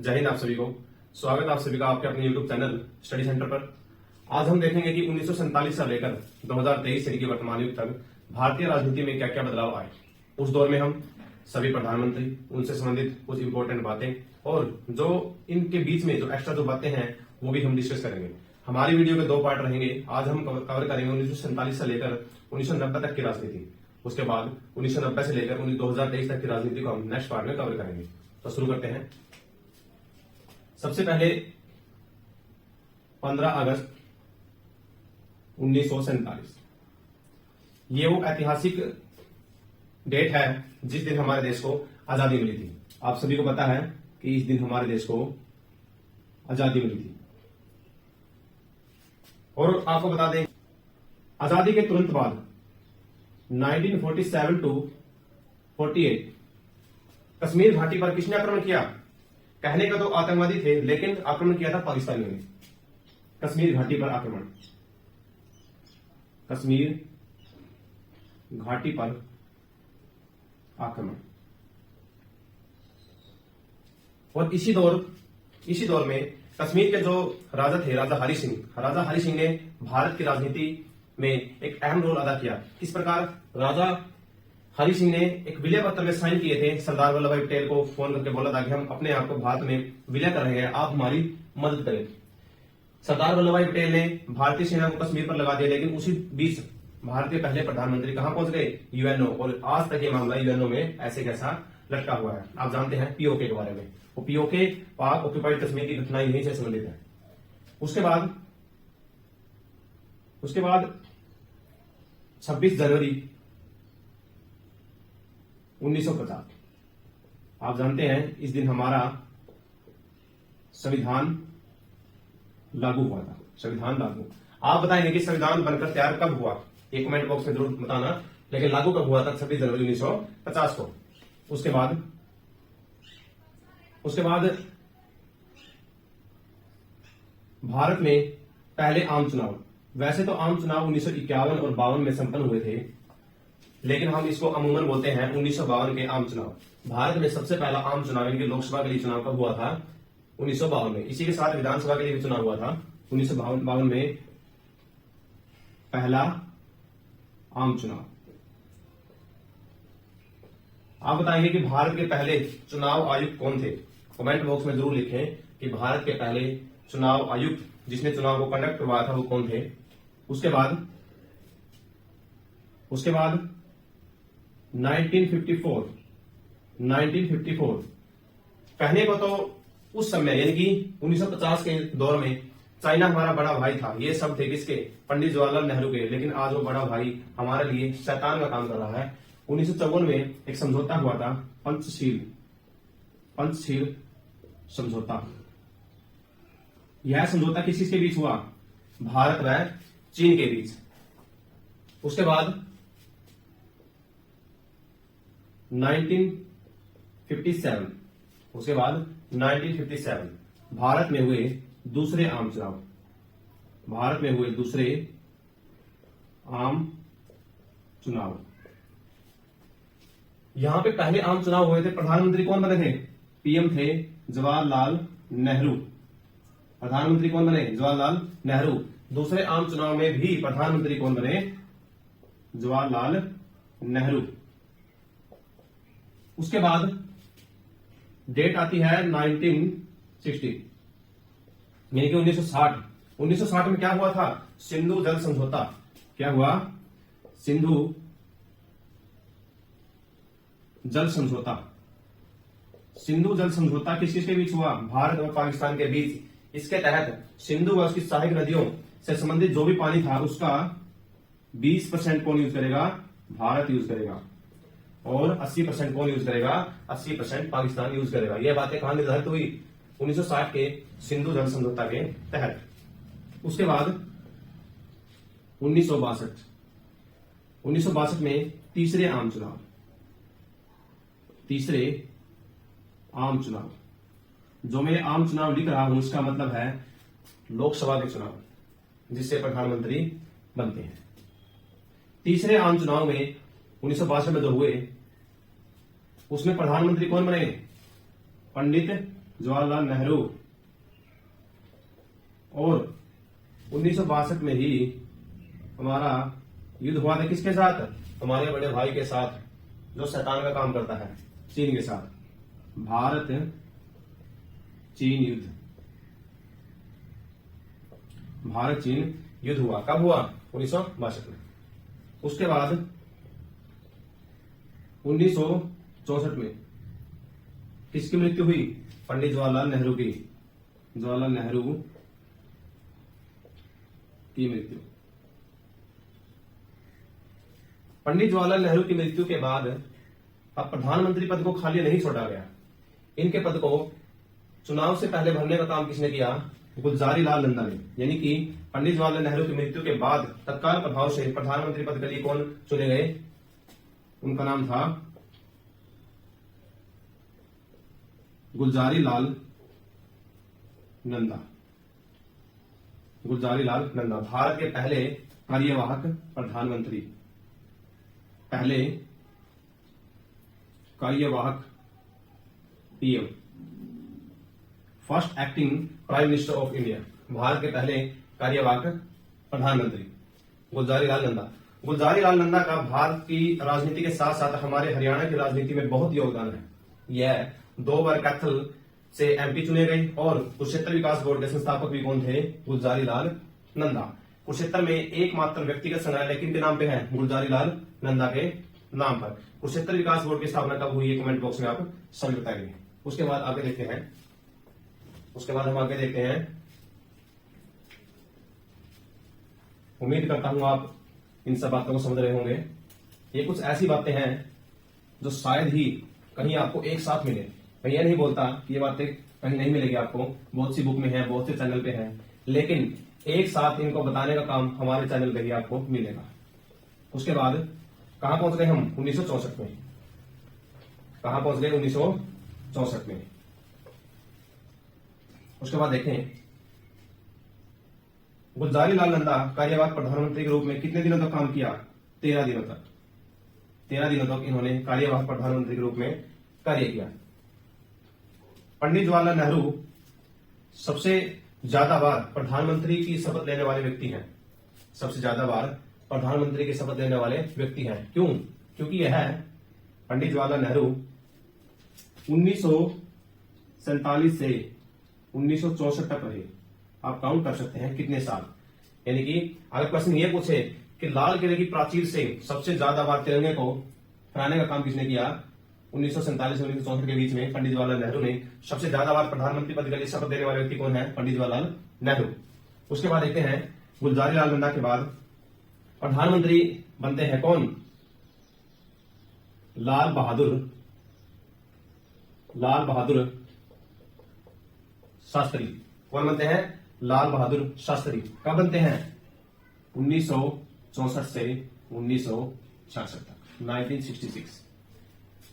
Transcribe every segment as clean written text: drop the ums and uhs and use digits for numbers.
जय हिंद आप सभी को। स्वागत है आप सभी का आपके अपने YouTube चैनल स्टडी सेंटर पर। आज हम देखेंगे कि 1947 से लेकर 2023 यानी कि वर्तमान युग तक भारतीय राजनीति में क्या क्या बदलाव आए। उस दौर में हम सभी प्रधानमंत्री, उनसे संबंधित कुछ इंपॉर्टेंट बातें और जो इनके बीच में जो एक्स्ट्रा जो बातें हैं वो भी हम डिस्कस करेंगे। हमारी वीडियो के 2 पार्ट रहेंगे। आज हम कवर करेंगे 1947 से लेकर 1990 तक की राजनीति। उसके बाद 1990 से लेकर 2023 तक की राजनीति को हम नेक्स्ट पार्ट में कवर करेंगे। तो शुरू करते हैं। सबसे पहले 15 अगस्त 1947, ये वो ऐतिहासिक डेट है जिस दिन हमारे देश को आजादी मिली थी। आप सभी को पता है कि इस दिन हमारे देश को आजादी मिली थी। और आपको बता दें, आजादी के तुरंत बाद 1947 टू 48 कश्मीर घाटी पर किसने आक्रमण किया? कहने का तो आतंकवादी थे, लेकिन आक्रमण किया था पाकिस्तानियों ने। कश्मीर घाटी पर आक्रमण, कश्मीर घाटी पर आक्रमण। और इसी दौर में कश्मीर के जो राजा थे, राजा हरि सिंह ने भारत की राजनीति में एक अहम रोल अदा किया। किस प्रकार? राजा हरि सिंह ने एक विलय पत्र में साइन किए थे। सरदार वल्लभ भाई पटेल को फोन करके बोला था कि हम अपने आप को भारत में विलय कर रहे हैं, आप हमारी मदद करें। सरदार वल्लभ भाई पटेल ने भारतीय सेना को कश्मीर पर लगा दिया, लेकिन उसी बीच भारत के पहले प्रधानमंत्री कहां पहुंच गए? यूएनओ। और आज तक ये मामला यूएनओ में ऐसे कैसा लटका हुआ है। आप जानते हैं पीओके के बारे में। वो पीओके पाक ऑक्यूपाइड कश्मीर की घटना यहीं से संबंधित है। उसके बाद 26 जनवरी 1950, आप जानते हैं इस दिन हमारा संविधान लागू हुआ था। संविधान लागू, आप बताएंगे कि संविधान बनकर तैयार कब हुआ? एक कमेंट बॉक्स में जरूर बताना। लेकिन लागू कब हुआ था? 26 जनवरी 1950 को। उसके बाद भारत में पहले आम चुनाव। वैसे तो आम चुनाव 1951 और 52 में संपन्न हुए थे, लेकिन हम इसको अमूमन बोलते हैं 1952 के आम चुनाव। भारत में सबसे पहला आम चुनाव यानी कि लोकसभा के लिए चुनाव कब हुआ था? 1952 में। इसी के साथ विधानसभा के लिए भी चुनाव हुआ था 1952 में, पहला आम चुनाव। आप बताएंगे कि भारत के पहले चुनाव आयुक्त कौन थे? कमेंट बॉक्स में जरूर लिखें कि भारत के पहले चुनाव आयुक्त जिसने चुनाव को कंडक्ट करवाया था वो कौन थे। उसके बाद 1954 कहने को तो उस समय यानी कि 1950 के दौर में चाइना हमारा बड़ा भाई था। ये सब थे किसके? पंडित जवाहरलाल नेहरू के। लेकिन आज वो बड़ा भाई हमारे लिए शैतान का काम कर रहा है। 1954 में एक समझौता हुआ था, पंचशील समझौता। यह समझौता किसके बीच हुआ? भारत व चीन के बीच। उसके बाद 1957 भारत में हुए दूसरे आम चुनाव। यहां पे पहले आम चुनाव हुए थे, प्रधानमंत्री कौन बने थे? पीएम थे जवाहरलाल नेहरू। प्रधानमंत्री कौन बने? जवाहरलाल नेहरू। दूसरे आम चुनाव में भी प्रधानमंत्री कौन बने? जवाहरलाल नेहरू। उसके बाद डेट आती है 1960 यानी कि 1960। 1960 में क्या हुआ था? सिंधु जल समझौता। क्या हुआ? सिंधु जल समझौता किसके बीच हुआ? भारत और पाकिस्तान के बीच। इसके तहत सिंधु व उसकी सहायक नदियों से संबंधित जो भी पानी था उसका 20% कौन यूज करेगा? भारत यूज करेगा। और 80% कौन यूज करेगा? 80% पाकिस्तान यूज करेगा। यह बातें कहां निर्धारित हुई? 1960 के सिंधु जल समझौता के तहत। उसके बाद 1962 में तीसरे आम चुनाव। जो मैं आम चुनाव लिख रहा हूं उसका मतलब है लोकसभा के चुनाव, जिससे प्रधानमंत्री बनते हैं। तीसरे आम चुनाव में 1962 में जो हुए उसमें प्रधानमंत्री कौन बने? पंडित जवाहरलाल नेहरू और 1962 में ही हमारा युद्ध हुआ था किसके साथ? हमारे बड़े भाई के साथ जो शैतान का काम करता है, चीन के साथ। भारत चीन युद्ध, भारत चीन युद्ध हुआ। कब हुआ? 1962 में। उसके बाद 1964 में किसकी मृत्यु हुई? पंडित जवाहरलाल नेहरू की। जवाहरलाल नेहरू की मृत्यु। पंडित जवाहरलाल नेहरू की मृत्यु के बाद अब प्रधानमंत्री पद को खाली नहीं छोड़ा गया। इनके पद को चुनाव से पहले भरने का काम किसने किया? गुलजारी लाल नंदा ने। यानी कि पंडित जवाहरलाल नेहरू की मृत्यु के बाद तत्काल प्रभाव से प्रधानमंत्री पद के लिए कौन चुने गए? उनका नाम था गुलजारी लाल नंदा। गुलजारी लाल नंदा भारत के पहले कार्यवाहक प्रधानमंत्री, पहले कार्यवाहक PM, first acting prime minister of India. Bharat के पहले कार्यवाहक प्रधानमंत्री गुलजारी लाल नंदा। गुलजारी लाल नंदा का भारत की राजनीति के साथ साथ हमारे हरियाणा की राजनीति में बहुत योगदान है। यह 2 बार कैथल से एमपी चुने गए और कुरुक्षेत्र विकास बोर्ड के संस्थापक भी कौन थे? गुलजारी लाल नंदा। कुरुक्षेत्र में एकमात्र व्यक्तिगत संग्रहालय किनके नाम पे है? गुलजारी लाल नंदा के नाम पर। कुरुक्षेत्र विकास बोर्ड की स्थापना कब हुई है? कमेंट बॉक्स में आप सभी बताएंगे। उसके बाद आगे देखते हैं, उसके बाद हम आगे देखते हैं। उम्मीद करता हूं आप इन सब बातों को समझ रहे होंगे। ये कुछ ऐसी बातें हैं जो शायद ही कहीं आपको एक साथ मिले। मैं ये नहीं बोलता कि ये बातें कहीं नहीं मिलेगी आपको, बहुत सी बुक में है, बहुत से चैनल पे है, लेकिन एक साथ इनको बताने का काम हमारे चैनल पे ही आपको मिलेगा। उसके बाद कहां पहुंच गए हम? 1964 में। कहां पहुंच गए? 1964 में। उसके बाद देखें, गुलजारी लाल नंदा कार्यवाहक प्रधानमंत्री के रूप में कितने दिनों तक काम किया? 13 दिनों तक। 13 दिनों तक इन्होंने कार्यवाहक प्रधानमंत्री के रूप में कार्य किया। पंडित जवाहरलाल नेहरू सबसे ज्यादा बार प्रधानमंत्री की शपथ लेने वाले व्यक्ति हैं। सबसे ज्यादा बार प्रधानमंत्री की शपथ लेने वाले व्यक्ति हैं। क्यों? क्योंकि यह पंडित जवाहरलाल नेहरू 1947 से 1964 तक रहे। आप काउंट कर सकते हैं कितने साल। यानी कि अगर क्वेश्चन ये पूछे कि लाल किले की प्राचीर से सबसे ज्यादा बार तिरंगे को फहराने का काम किसने किया? 1947 से 1964 के बीच में पंडित जवाहरलाल नेहरू ने सबसे ज्यादा बार प्रधानमंत्री पद के लिए शपथ देने वाले व्यक्ति कौन है? पंडित जवाहरलाल नेहरू। उसके बाद देखते हैं, गुलजारी लाल नंदा के बाद प्रधानमंत्री बनते हैं कौन? लाल बहादुर शास्त्री। कौन बनते हैं? लाल बहादुर शास्त्री। कब बनते हैं? 1964 से 1966 तक, 1966।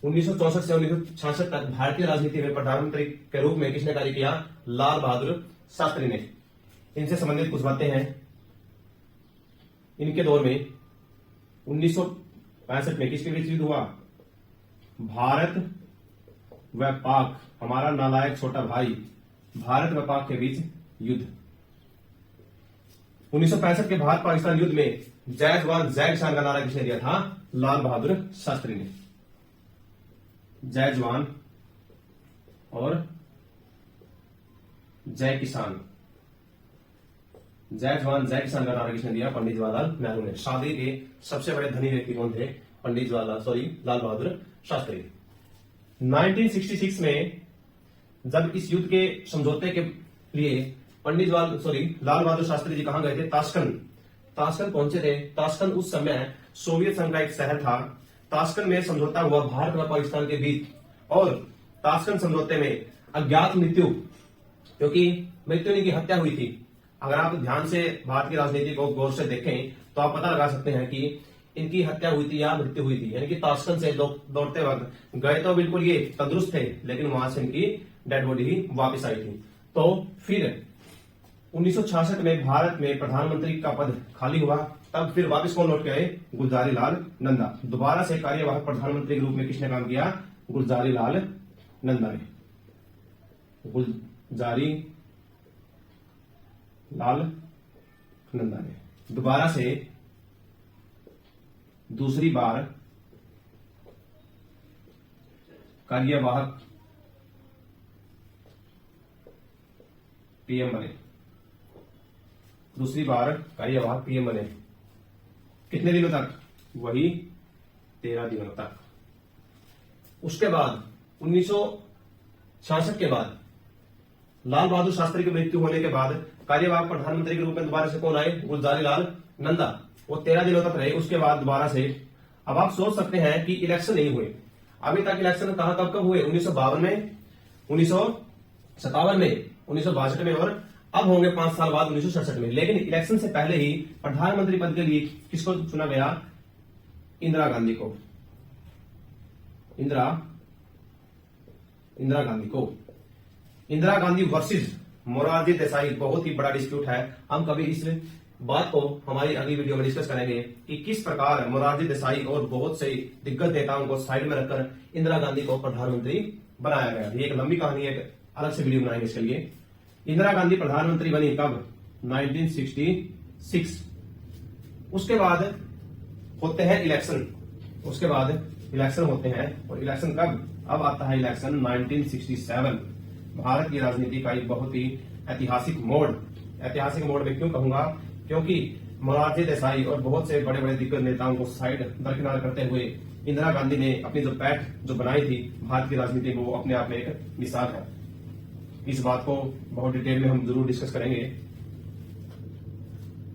1964 से 1966 तक भारतीय राजनीति में प्रधानमंत्री के रूप में किसने कार्य किया? लाल बहादुर शास्त्री ने। इनसे संबंधित कुछ बातें हैं। इनके दौर में 1965 में किसके बीच युद्ध हुआ? भारत व पाक, हमारा नालायक छोटा भाई, भारत व पाक के बीच युद्ध। 1965 के भारत पाकिस्तान युद्ध में जय जवान जय किसान का नारा किसने दिया था? लाल बहादुर शास्त्री ने। जय जवान और जय किसान, जय जवान जय किसान का नारा किसने दिया? पंडित जवाहरलाल नेहरू ने। शादी के सबसे बड़े धनी व्यक्ति कौन थे? पंडित लाल बहादुर शास्त्री। 1966 में जब इस युद्ध के समझौते के लिए लाल बहादुर शास्त्री जी कहां गए थे? ताशकंद पहुंचे थे। ताशकंद उस समय सोवियत संघ का एक शहर था। ताशकंद में समझौता हुआ भारत और पाकिस्तान के बीच, और ताशकंद समझौते में अज्ञात मृत्यु, क्योंकि मृत्यु की हत्या हुई थी। अगर आप ध्यान से भारत की राजनीति को गौर से देखें तो आप पता लगा सकते हैं कि इनकी हत्या हुई थी या मृत्यु हुई थी। यानी कि ताशकंद से दौड़ते वक्त गए तो बिल्कुल ये तंदुरुस्त थे, लेकिन वहां से इनकी डेड बॉडी ही वापस आई थी। तो फिर 1966 में भारत में प्रधानमंत्री का पद खाली हुआ। तब फिर वापस कौन लौट के आए? गुलजारी लाल नंदा। दोबारा से कार्यवाहक प्रधानमंत्री के रूप में किसने काम किया? गुलजारी लाल नंदा ने। गुलजारी लाल नंदा ने दोबारा से दूसरी बार कार्यवाहक पीएम बने। दूसरी बार कार्यवाहक पीएम बने। कितने दिनों तक? वही 13 दिनों तक। उसके बाद 1966 के बाद लाल बहादुर शास्त्री की मृत्यु होने के बाद कार्यवाहक प्रधानमंत्री के रूप में दोबारा से कौन आए? गुलजारी लाल नंदा। वो 13 दिनों तक रहे। उसके बाद दोबारा से, अब आप सोच सकते हैं कि इलेक्शन नहीं हुए अभी तक। इलेक्शन कहां कब कब हुए? 1952 में, 1957 में, 1962 में, और अब होंगे 5 साल बाद 1967 में। लेकिन इलेक्शन से पहले ही प्रधानमंत्री पद के लिए किसको चुना गया? इंदिरा गांधी को। इंदिरा गांधी को। इंदिरा गांधी वर्सेस मोरारजी देसाई बहुत ही बड़ा डिस्प्यूट है। हम कभी इस बात को हमारी अगली वीडियो में डिस्कस करेंगे कि किस प्रकार मोरारजी देसाई और बहुत से दिग्गज नेताओं को साइड में रखकर इंदिरा गांधी को प्रधानमंत्री बनाया गया। ये एक लंबी कहानी है, एक अलग से वीडियो बनाएंगे इसके लिए। इंदिरा गांधी प्रधानमंत्री बनी कब? 1966। उसके बाद होते हैं इलेक्शन। उसके बाद इलेक्शन होते हैं, और इलेक्शन कब? अब आता है इलेक्शन 1967। भारत की राजनीति का एक बहुत ही ऐतिहासिक मोड़। ऐतिहासिक मोड़ में क्यों कहूंगा? क्योंकि मोरारजी देसाई और बहुत से बड़े बड़े दिग्गज नेताओं को साइड दरकिनार करते हुए इंदिरा गांधी ने अपनी जो पैठ जो बनाई थी भारत की राजनीति में, वो अपने आप में एक मिसाल है। इस बात को बहुत डिटेल में हम जरूर डिस्कस करेंगे।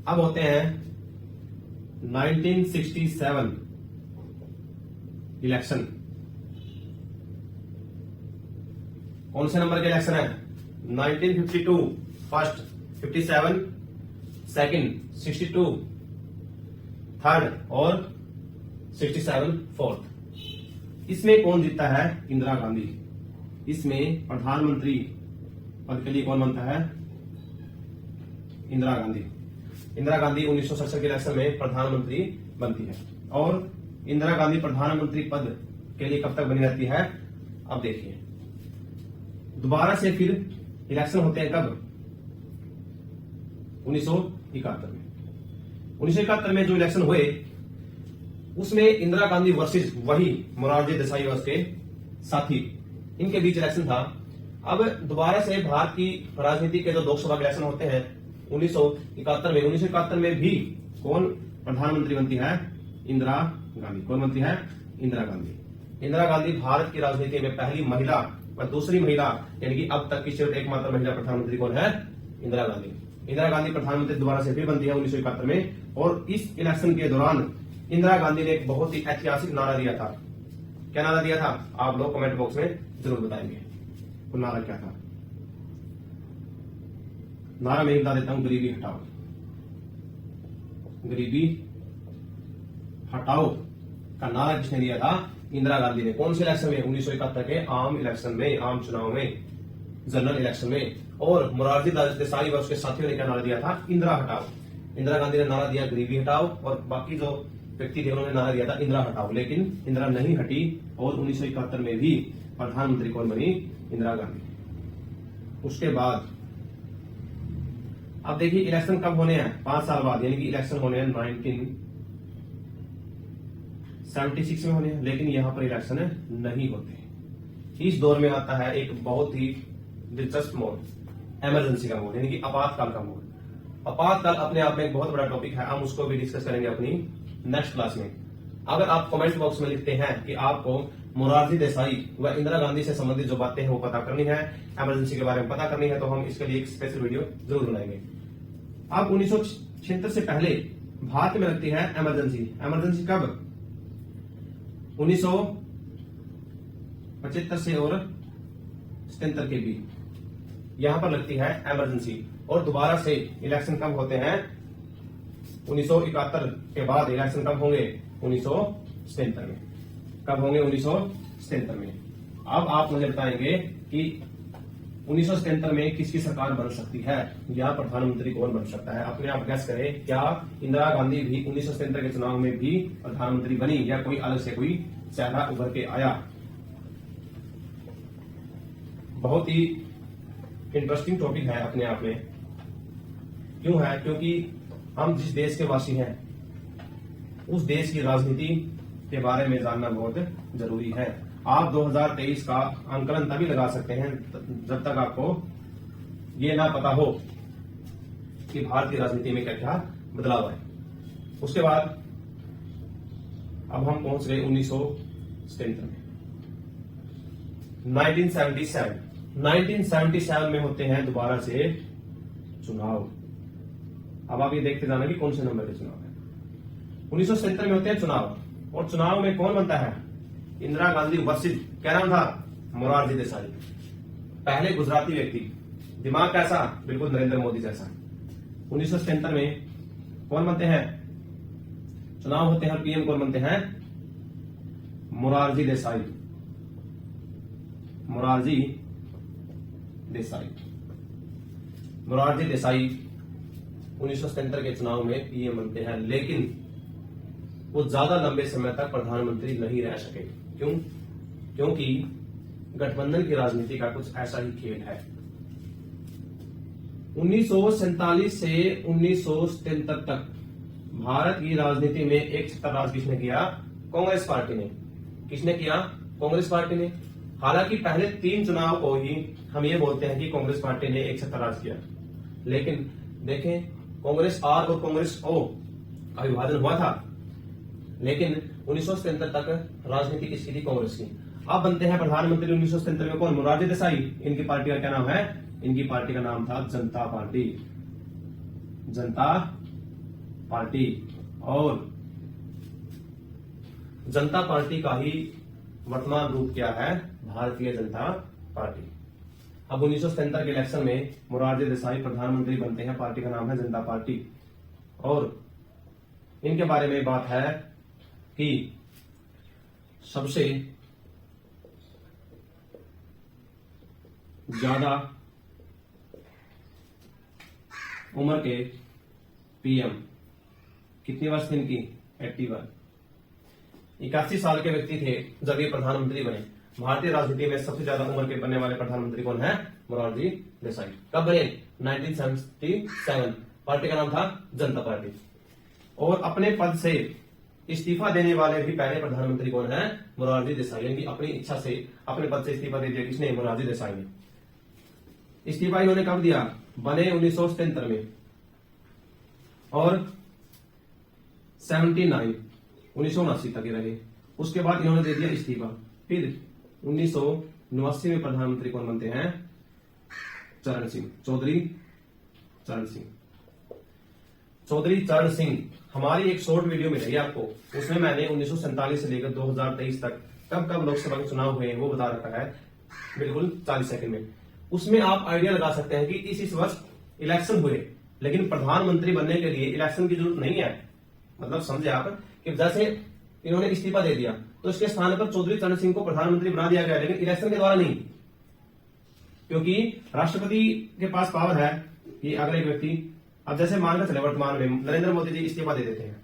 अब होते हैं 1967 इलेक्शन। कौन से नंबर के इलेक्शन है? 1952 फर्स्ट, 57 सेकंड, 62 थर्ड और 67 फोर्थ। इसमें कौन जीतता है? इंदिरा गांधी। इसमें प्रधानमंत्री पद के लिए कौन बनता है? इंदिरा गांधी। इंदिरा गांधी 1967 के इलेक्शन में प्रधानमंत्री बनती है। और इंदिरा गांधी प्रधानमंत्री पद के लिए कब तक बनी रहती है? अब देखिए, दोबारा से फिर इलेक्शन होते हैं कब? 1971 में। 1971 में जो इलेक्शन हुए उसमें इंदिरा गांधी वर्सेस वही मोरारजी देसाई और उसके साथी, इनके बीच इलेक्शन था। अब दोबारा से भारत की राजनीति के जो लोकसभा इलेक्शन होते हैं 1971 में, 1971 में भी कौन प्रधानमंत्री बनती है? इंदिरा गांधी। कौन बनती है? इंदिरा गांधी। इंदिरा गांधी भारत की राजनीति में पहली महिला और दूसरी महिला, यानी कि अब तक की सिर्फ एकमात्र महिला प्रधानमंत्री कौन है? इंदिरा गांधी। इंदिरा गांधी प्रधानमंत्री दोबारा से फिर बनती है 1971 में। और इस इलेक्शन के दौरान इंदिरा गांधी ने एक बहुत ही ऐतिहासिक नारा दिया था। क्या नारा दिया था? आप लोग कमेंट बॉक्स में जरूर बताएंगे वो नारा क्या था। नारा मैं बता देता हूं, गरीबी हटाओ। गरीबी हटाओ का नारा किसने दिया था? इंदिरा गांधी ने। कौन से इलेक्शन में? 1971 के आम इलेक्शन में, आम चुनाव में, जनरल इलेक्शन में। और मोरारजी देसाई व उसके साथियों ने क्या नारा दिया था? इंदिरा हटाओ। इंदिरा गांधी ने नारा दिया गरीबी हटाओ, और बाकी जो व्यक्ति थे उन्होंने नारा दिया था इंदिरा हटाओ। लेकिन इंदिरा नहीं हटी, और 1971 में भी प्रधानमंत्री कौन बनी? इंदिरा गांधी। उसके बाद अब देखिए इलेक्शन कब होने हैं? 5 साल बाद, यानी कि इलेक्शन होने हैं 1976 में होने हैं। लेकिन यहां पर इलेक्शन नहीं होते। इस दौर में आता है एक बहुत ही दिलचस्प मोड, इमरजेंसी का मोड, यानी कि आपातकाल का मोड। आपातकाल अपने आप में एक बहुत बड़ा टॉपिक है, हम उसको भी डिस्कस करेंगे अपनी नेक्स्ट क्लास में। अगर आप कमेंट बॉक्स में लिखते हैं कि आपको मोरारजी देसाई व इंदिरा गांधी से संबंधित जो बातें हैं वो पता करनी है, इमरजेंसी के बारे में पता करनी है, तो हम इसके लिए एक स्पेशल वीडियो जरूर बनाएंगे। अब 1976 से पहले भारत में लगती है इमरजेंसी। इमरजेंसी कब? 1975 से और 77 के बीच यहां पर लगती है इमरजेंसी। और दोबारा से इलेक्शन कब होते हैं? 1971 के बाद इलेक्शन कब होंगे? 1977 में। कब होंगे? 1977 में। अब आप मुझे बताएंगे कि 1977 में किसकी सरकार बन सकती है, या प्रधानमंत्री कौन बन सकता है? अपने आप गैस करें। क्या इंदिरा गांधी भी 1977 के चुनाव में भी प्रधानमंत्री बनी, या कोई अलग से कोई चेहरा उभर के आया? बहुत ही इंटरेस्टिंग टॉपिक है अपने आप में। क्यों है? क्योंकि हम जिस देश के वासी हैं उस देश की राजनीति के बारे में जानना बहुत जरूरी है। आप 2023 का आंकलन तभी लगा सकते हैं जब तक आपको ये ना पता हो कि भारत की राजनीति में क्या क्या बदलाव है। उसके बाद अब हम पहुंच गए 1977 में। 1977 में होते हैं दोबारा से चुनाव। अब आप ये देखते जाना कि कौन से नंबर के चुनाव है। 1977 में होते हैं चुनाव, और चुनाव में कौन बनता है? इंदिरा गांधी वर्सेस, क्या नाम था? मोरारजी देसाई। पहले गुजराती व्यक्ति, दिमाग कैसा? बिल्कुल नरेंद्र मोदी जैसा। 1977 में कौन बनते हैं? चुनाव होते हैं, पीएम कौन बनते हैं? मोरारजी देसाई। मोरारजी देसाई 1977 के चुनाव में पीएम बनते हैं, लेकिन वो ज्यादा लंबे समय तक प्रधानमंत्री नहीं रह सके। क्यों? क्योंकि गठबंधन की राजनीति का कुछ ऐसा ही खेल है। 1947 से 1977 तक भारत की राजनीति में एक छत्र राज किसने किया? कांग्रेस पार्टी ने। किसने किया? कांग्रेस पार्टी ने। हालांकि पहले 3 चुनाव को ही हम ये बोलते हैं कि कांग्रेस पार्टी ने एक छत्र राज किया, लेकिन देखें कांग्रेस आर और कांग्रेस ओ का विभाजन हुआ था, लेकिन 1977 तक राजनीति किसकी थी? कांग्रेस की। अब बनते हैं प्रधानमंत्री 1977 में कौन? मोरारजी देसाई। इनकी पार्टी का क्या नाम है? इनकी पार्टी का नाम था जनता पार्टी। जनता पार्टी। और जनता पार्टी का ही वर्तमान रूप क्या है? भारतीय जनता पार्टी। अब 1977 के इलेक्शन में मोरारजी देसाई प्रधानमंत्री बनते हैं, पार्टी का नाम है जनता पार्टी। और इनके बारे में बात है कि सबसे ज्यादा उम्र के पीएम कितनी वर्ष थे इनकी? 81। 81 साल के व्यक्ति थे जब ये प्रधानमंत्री बने। भारतीय राजनीति में सबसे ज्यादा उम्र के बनने वाले प्रधानमंत्री कौन है? मोरारजी देसाई। कब बने? 1977। पार्टी का नाम था जनता पार्टी। और अपने पद से इस्तीफा देने वाले भी पहले प्रधानमंत्री कौन है? मोरारजी देसाई। यानी अपनी इच्छा से अपने पद से इस्तीफा दे दिया। किसने? मोरारजी देसाई ने। इस्तीफा इन्होंने कब दिया? बने 1977 में। और 1979 तक रहे। उसके बाद इन्होंने दे दिया इस्तीफा। फिर 1989 में प्रधानमंत्री कौन बनते हैं? चरण सिंह, चौधरी चरण सिंह। चौधरी चरण सिंह हमारी एक शॉर्ट वीडियो मिल रही है आपको, उसमें मैंने 1947 से लेकर 2023 तक कब कब लोकसभा के चुनाव हुए वो बता रखा है, बिल्कुल 40 सेकंड में। उसमें आप आइडिया लगा सकते हैं कि इस वर्ष इलेक्शन हुए, लेकिन प्रधानमंत्री बनने के लिए इलेक्शन की जरूरत नहीं है। मतलब समझे आप कि जैसे इन्होंने इस्तीफा दे दिया तो इसके स्थान पर चौधरी चरण सिंह को प्रधानमंत्री बना दिया गया, लेकिन इलेक्शन के द्वारा नहीं, क्योंकि राष्ट्रपति के पास पावर है कि अगर एक व्यक्ति, अब जैसे मानकर चले वर्तमान में नरेंद्र मोदी जी इस्तीफा दे देते हैं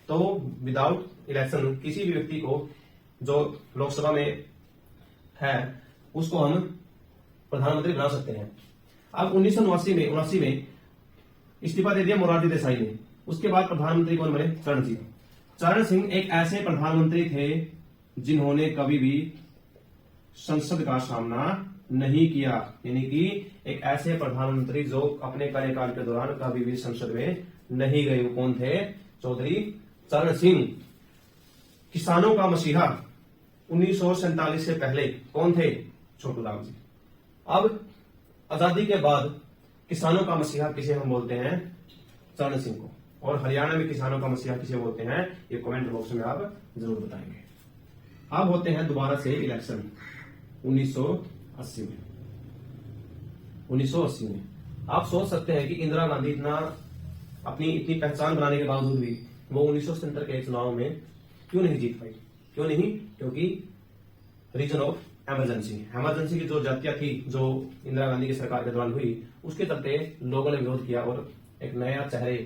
तो विदाउट इलेक्शन किसी भी व्यक्ति को जो लोकसभा में है उसको हम प्रधानमंत्री बना सकते हैं। अब 1979 में इस्तीफा दे दिया मोरारजी देसाई ने। उसके बाद प्रधानमंत्री कौन बने? चरण सिंह। चरण सिंह एक ऐसे प्रधानमंत्री थे जिन्होंने कभी भी संसद का सामना नहीं किया, यानी कि एक ऐसे प्रधानमंत्री जो अपने कार्यकाल के दौरान कभी भी संसद में नहीं गए। वो कौन थे? चौधरी चरण सिंह। किसानों का मसीहा 1947 से पहले कौन थे? छोटू राम जी। अब आजादी के बाद किसानों का मसीहा किसे हम बोलते हैं? चरण सिंह को। और हरियाणा में किसानों का मसीहा किसे बोलते हैं? ये कमेंट बॉक्स में आप जरूर बताएंगे। अब होते हैं दोबारा से इलेक्शन 1980 में। 1980 में आप सोच सकते हैं कि इंदिरा गांधी अपनी इतनी पहचान बनाने के बावजूद भी वो 1977 के चुनाव में क्यों नहीं जीत पाई? क्यों नहीं? क्योंकि रीजन ऑफ इमरजेंसी की जो जातियां थी जो इंदिरा गांधी की सरकार के दौरान हुई, उसके चलते लोगों ने विरोध किया और एक नया चेहरे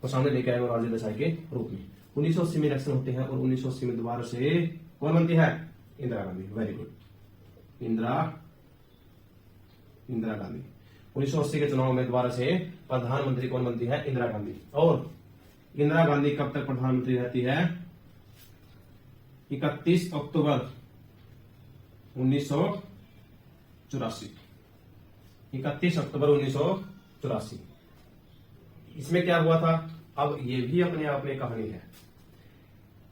को सामने लेकर आए मोरारजी देसाई के रूप में। 1980 में इलेक्शन होते हैं और 1980 में दोबारा से कौन बनती है? इंदिरा गांधी। Very good, Indira Gandhi. 1980 के चुनाव में दोबारा से प्रधानमंत्री कौन बनती है? इंदिरा गांधी। और इंदिरा गांधी कब तक प्रधानमंत्री रहती है? 31 अक्टूबर 1984। 31 अक्टूबर 1984। इसमें क्या हुआ था? अब ये भी अपने आप में कहानी है।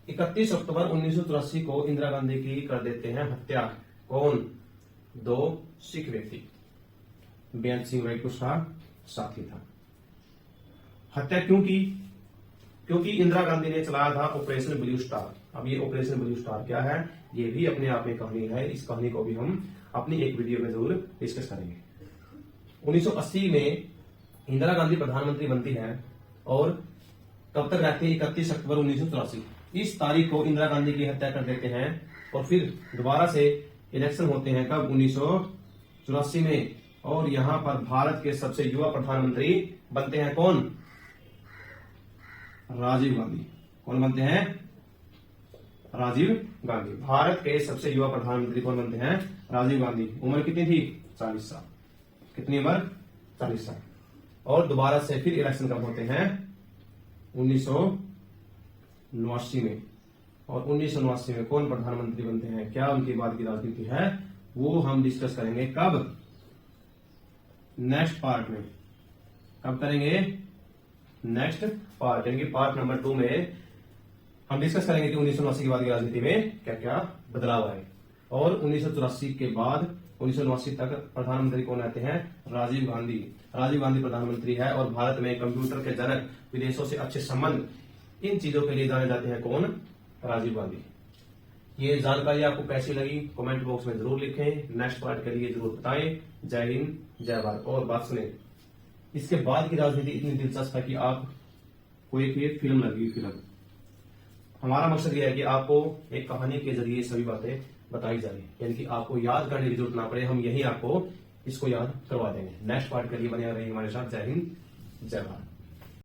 31 अक्टूबर 1984 को इंदिरा गांधी की कर देते हैं हत्या। कौन? 2 सिख व्यक्ति। बेअंत सिंह व्हाइट उसका साथी था। हत्या क्यों की? क्योंकि इंदिरा गांधी ने चलाया था ऑपरेशन ब्लू स्टार। अब ये ऑपरेशन ब्लू स्टार क्या है? ये भी अपने आप में कहानी है। इस कहानी को भी हम अपनी एक वीडियो में जरूर डिस्कस करेंगे। 1980 में इंदिरा गांधी प्रधानमंत्री बनती है और कब तक रहती है? 31 अक्टूबर 1984। इस तारीख को इंदिरा गांधी की हत्या कर देते हैं और फिर दोबारा से इलेक्शन होते हैं। कब? 1984 में। और यहां पर भारत के सबसे युवा प्रधानमंत्री बनते हैं। कौन? राजीव गांधी। कौन बनते हैं? राजीव गांधी। भारत के सबसे युवा प्रधानमंत्री कौन बनते हैं? राजीव गांधी। उम्र कितनी थी? 40 साल। कितनी उम्र? 40 साल। और दोबारा से फिर इलेक्शन कब होते हैं? 1989 में। और 1989 में कौन प्रधानमंत्री बनते हैं? क्या उनके बाद की राजनीति है? वो हम डिस्कस करेंगे। कब? नेक्स्ट पार्ट में। कब करेंगे? नेक्स्ट पार्ट, यानी कि पार्ट नंबर 2 में हम डिस्कस करेंगे कि 1989 के बाद की राजनीति में क्या क्या बदलाव आए। और 1984 के बाद 1989 तक प्रधानमंत्री कौन रहते हैं? राजीव गांधी। राजीव गांधी प्रधानमंत्री है और भारत में कंप्यूटर के जनक, विदेशों से अच्छे संबंध, इन चीजों के लिए जाने जाते हैं। कौन? राजीव गांधी। ये जानकारी आपको कैसी लगी कमेंट बॉक्स में जरूर लिखें। नेक्स्ट पार्ट के लिए जरूर बताएं। जय हिंद, जय भारत। और बात सुने, इसके बाद की राजनीति इतनी दिलचस्प है कि आप कोई एक फिल्म लगी फिल्म। हमारा मकसद यह है कि आपको एक कहानी के जरिए सभी बातें बताई जाए, यानी कि आपको याद करने की जरूरत ना पड़े। हम यही आपको इसको याद करवा देंगे। नेक्स्ट पार्ट के लिए बने रहिए हमारे साथ। जय हिंद, जय भारत।